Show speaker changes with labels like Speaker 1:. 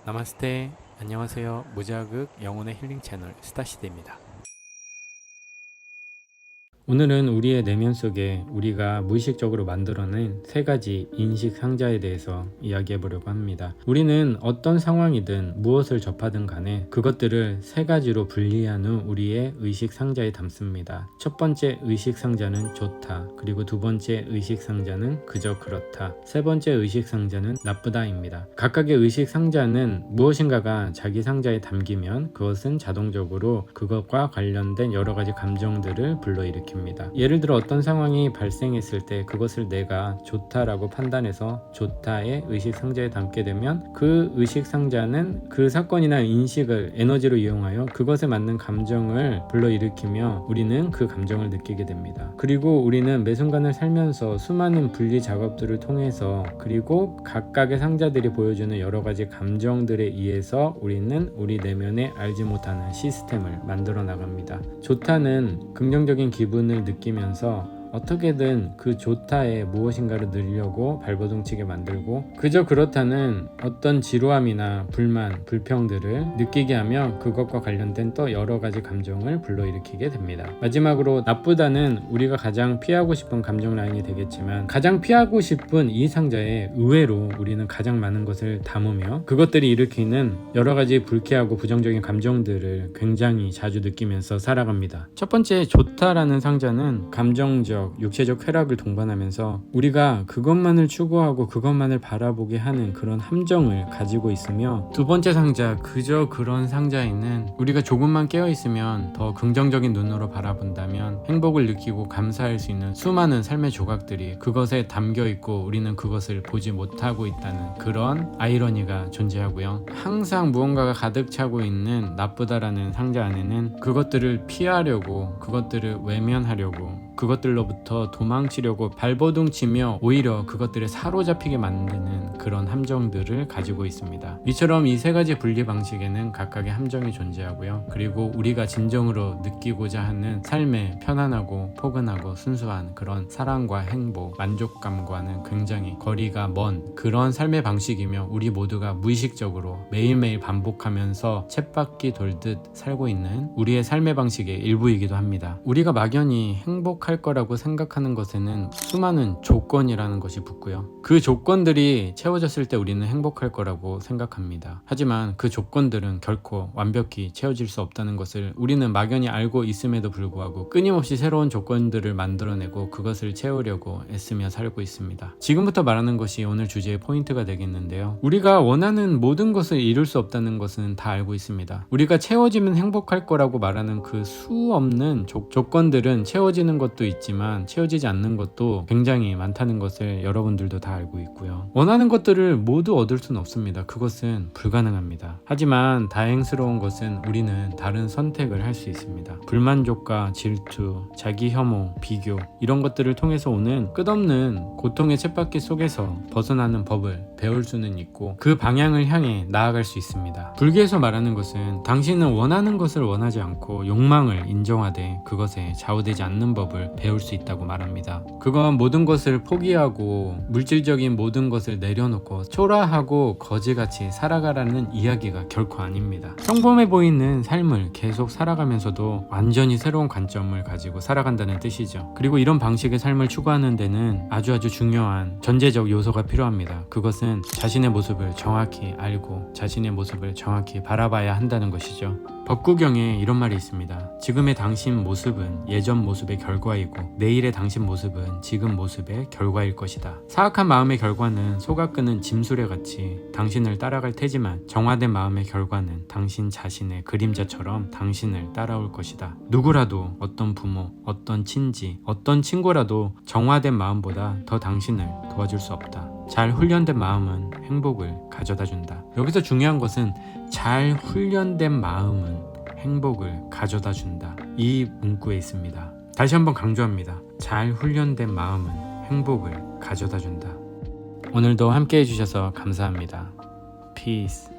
Speaker 1: 나마스테. 안녕하세요. 무자극 영혼의 힐링 채널 스타시대입니다. 오늘은 우리의 내면 속에 우리가 무의식적으로 만들어낸 세 가지 인식 상자에 대해서 이야기해 보려고 합니다. 우리는 어떤 상황이든 무엇을 접하든 간에 그것들을 세 가지로 분리한 후 우리의 의식 상자에 담습니다. 첫 번째 의식 상자는 좋다, 그리고 두 번째 의식 상자는 그저 그렇다, 세 번째 의식 상자는 나쁘다입니다. 각각의 의식 상자는 무엇인가가 자기 상자에 담기면 그것은 자동적으로 그것과 관련된 여러 가지 감정들을 불러일으킵니다. 예를 들어 어떤 상황이 발생했을 때 그것을 내가 좋다라고 판단해서 좋다의 의식 상자에 담게 되면 그 의식 상자는 그 사건이나 인식을 에너지로 이용하여 그것에 맞는 감정을 불러일으키며 우리는 그 감정을 느끼게 됩니다. 그리고 우리는 매 순간을 살면서 수많은 분리 작업들을 통해서 그리고 각각의 상자들이 보여주는 여러 가지 감정들에 의해서 우리는 우리 내면에 알지 못하는 시스템을 만들어 나갑니다. 좋다는 긍정적인 기분을 느끼면서 어떻게든 그 좋다에 무엇인가를 넣으려고 발버둥치게 만들고 그저 그렇다는 어떤 지루함이나 불만, 불평들을 느끼게 하며 그것과 관련된 또 여러 가지 감정을 불러일으키게 됩니다. 마지막으로 나쁘다는 우리가 가장 피하고 싶은 감정 라인이 되겠지만 가장 피하고 싶은 이 상자에 의외로 우리는 가장 많은 것을 담으며 그것들이 일으키는 여러 가지 불쾌하고 부정적인 감정들을 굉장히 자주 느끼면서 살아갑니다. 첫 번째 좋다라는 상자는 감정적 육체적 쾌락을 동반하면서 우리가 그것만을 추구하고 그것만을 바라보게 하는 그런 함정을 가지고 있으며, 두 번째 상자 그저 그런 상자에는 우리가 조금만 깨어있으면 더 긍정적인 눈으로 바라본다면 행복을 느끼고 감사할 수 있는 수많은 삶의 조각들이 그것에 담겨있고 우리는 그것을 보지 못하고 있다는 그런 아이러니가 존재하고요. 항상 무언가가 가득 차고 있는 나쁘다라는 상자 안에는 그것들을 피하려고, 그것들을 외면하려고, 그것들로부터 도망치려고 발버둥치며 오히려 그것들에 사로잡히게 만드는 그런 함정들을 가지고 있습니다. 이처럼 이 세 가지 분리 방식에는 각각의 함정이 존재하고요. 그리고 우리가 진정으로 느끼고자 하는 삶의 편안하고 포근하고 순수한 그런 사랑과 행복, 만족감과는 굉장히 거리가 먼 그런 삶의 방식이며 우리 모두가 무의식적으로 매일매일 반복하면서 쳇바퀴 돌듯 살고 있는 우리의 삶의 방식의 일부이기도 합니다. 우리가 막연히 행복할 거라고 생각하는 것에는 수많은 조건이라는 것이 붙고요. 그 조건들이 채워졌을 때 우리는 행복할 거라고 생각합니다. 하지만 그 조건들은 결코 완벽히 채워질 수 없다는 것을 우리는 막연히 알고 있음에도 불구하고 끊임없이 새로운 조건들을 만들어내고 그것을 채우려고 애쓰며 살고 있습니다. 지금부터 말하는 것이 오늘 주제의 포인트가 되겠는데요. 우리가 원하는 모든 것을 이룰 수 없다는 것은 다 알고 있습니다. 우리가 채워지면 행복할 거라고 말하는 그 수없는 조건들은 채워지는 것도 있지만 채워지지 않는 것도 굉장히 많다는 것을 여러분들도 다 알고 있고요. 원하는 것들을 모두 얻을 수는 없습니다. 그것은 불가능합니다. 하지만 다행스러운 것은 우리는 다른 선택을 할 수 있습니다. 불만족과 질투, 자기 혐오, 비교 이런 것들을 통해서 오는 끝없는 고통의 쳇바퀴 속에서 벗어나는 법을 배울 수는 있고 그 방향을 향해 나아갈 수 있습니다. 불교에서 말하는 것은 당신은 원하는 것을 원하지 않고 욕망을 인정하되 그것에 좌우되지 않는 법을 배울 수 있다고 말합니다. 그건 모든 것을 포기하고 물질적인 모든 것을 내려놓고 초라하고 거지같이 살아가라는 이야기가 결코 아닙니다. 평범해 보이는 삶을 계속 살아가면서도 완전히 새로운 관점을 가지고 살아간다는 뜻이죠. 그리고 이런 방식의 삶을 추구하는 데는 아주 중요한 전제적 요소가 필요합니다. 그것은 자신의 모습을 정확히 알고 자신의 모습을 정확히 바라봐야 한다는 것이죠. 법구경에 이런 말이 있습니다. 지금의 당신 모습은 예전 모습의 결과이고 내일의 당신 모습은 지금 모습의 결과일 것이다. 사악한 마음의 결과는 속아 끄는 짐수레같이 당신을 따라갈 테지만 정화된 마음의 결과는 당신 자신의 그림자처럼 당신을 따라올 것이다. 누구라도, 어떤 부모, 어떤 친지, 어떤 친구라도 정화된 마음보다 더 당신을 도와줄 수 없다. 잘 훈련된 마음은 행복을 가져다 준다. 여기서 중요한 것은 잘 훈련된 마음은 행복을 가져다 준다. 이 문구에 있습니다. 다시 한번 강조합니다. 잘 훈련된 마음은 행복을 가져다 준다. 오늘도 함께 해주셔서 감사합니다. Peace.